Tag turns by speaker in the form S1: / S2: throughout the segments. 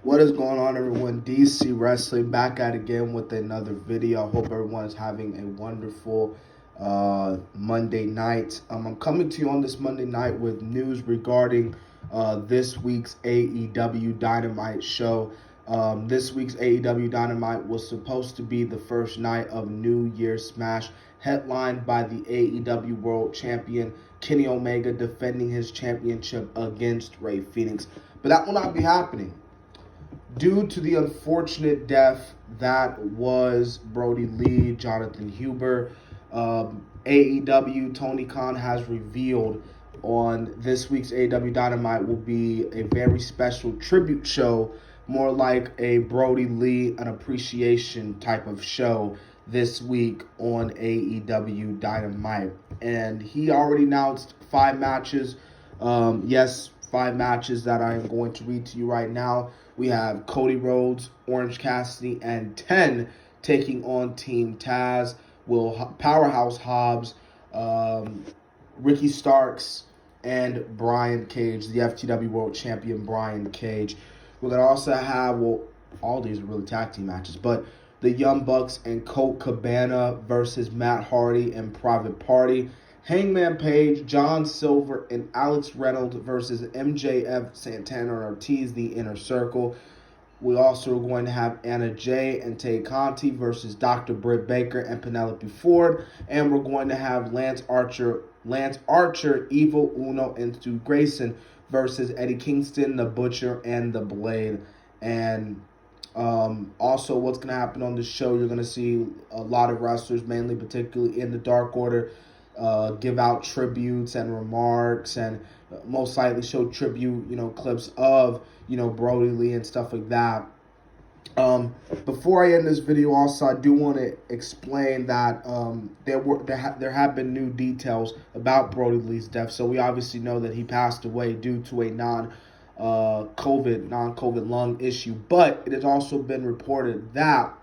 S1: What is going on, everyone? DC Wrestling back at again with another video. I hope everyone is having a wonderful Monday night. I'm coming to you on this Monday night with news regarding this week's AEW Dynamite show. This week's AEW Dynamite was supposed to be the first night of New Year's Smash, headlined by the AEW World Champion Kenny Omega defending his championship against Rey Fenix. But that will not be happening due to the unfortunate death that was Brodie Lee, Jonathan Huber. AEW, Tony Khan has revealed on this week's AEW Dynamite will be a very special tribute show, more like a Brodie Lee, an appreciation type of show this week on AEW Dynamite. And he already announced 5 matches. Yes, 5 matches that I am going to read to you right now. We have Cody Rhodes, Orange Cassidy, and 10 taking on Team Taz. Powerhouse Hobbs, Ricky Starks, and Brian Cage, the FTW World Champion Brian Cage. We're going to also have, all these are really tag team matches, but the Young Bucks and Colt Cabana versus Matt Hardy and Private Party. Hangman Page, John Silver, and Alex Reynolds versus MJF, Santana and Ortiz, the Inner Circle. We also are going to have Anna Jay and Tay Conti versus Dr. Britt Baker and Penelope Ford. And we're going to have Lance Archer, Evil Uno, and Stu Grayson versus Eddie Kingston, the Butcher, and the Blade. And also what's going to happen on the show, you're going to see a lot of wrestlers, mainly particularly in the Dark Order, give out tributes and remarks, and most likely show tribute, clips of, Brodie Lee and stuff like that. Before I end this video, also, I do want to explain that there have been new details about Brodie Lee's death. So we obviously know that he passed away due to a non-COVID lung issue, but it has also been reported that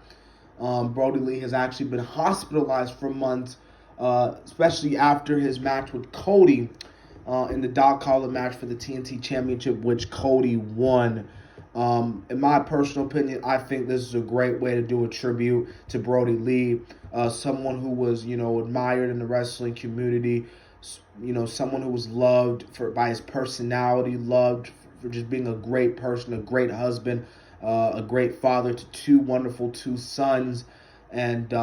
S1: Brodie Lee has actually been hospitalized for months, especially after his match with Cody in the dog collar match for the TNT Championship, which Cody won. In my personal opinion, I think this is a great way to do a tribute to Brodie Lee, someone who was, admired in the wrestling community, someone who was loved by his personality, loved for just being a great person, a great husband, a great father to 2 wonderful sons. And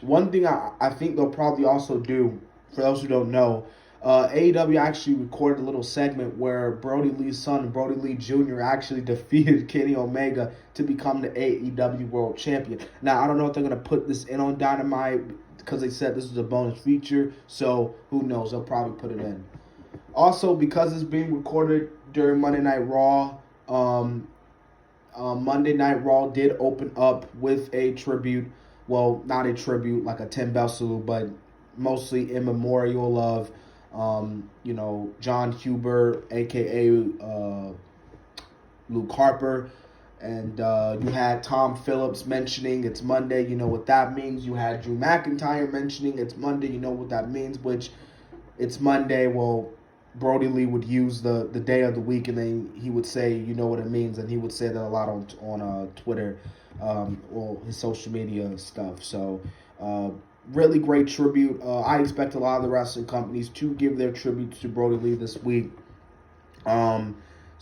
S1: one thing I think they'll probably also do, for those who don't know, AEW actually recorded a little segment where Brodie Lee's son, Brodie Lee Jr., actually defeated Kenny Omega to become the AEW World Champion. Now, I don't know if they're going to put this in on Dynamite because they said this was a bonus feature, so who knows? They'll probably put it in. Also, because it's being recorded during Monday Night Raw, Monday Night Raw did open up with a tribute. Well, not a tribute, like a 10-bell salute, but mostly in memorial of, John Huber, a.k.a. Luke Harper. And you had Tom Phillips mentioning it's Monday. You know what that means. You had Drew McIntyre mentioning it's Monday. You know what that means, which it's Monday. Well, Brodie Lee would use the day of the week, and then he would say, you know what it means, and he would say that a lot on Twitter, or his social media stuff. So, really great tribute. I expect a lot of the wrestling companies to give their tribute to Brodie Lee this week. So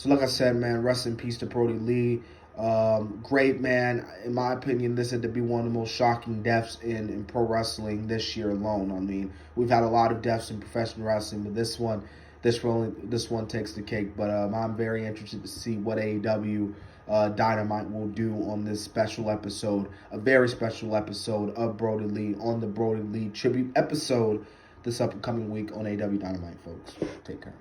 S1: like I said, man, rest in peace to Brodie Lee. Great man. In my opinion, this had to be one of the most shocking deaths in pro wrestling this year alone. I mean, we've had a lot of deaths in professional wrestling, but this one takes the cake. But I'm very interested to see what AEW Dynamite will do on this special episode, a very special episode of Brodie Lee, on the Brodie Lee Tribute episode this upcoming week on AEW Dynamite, folks. Take care.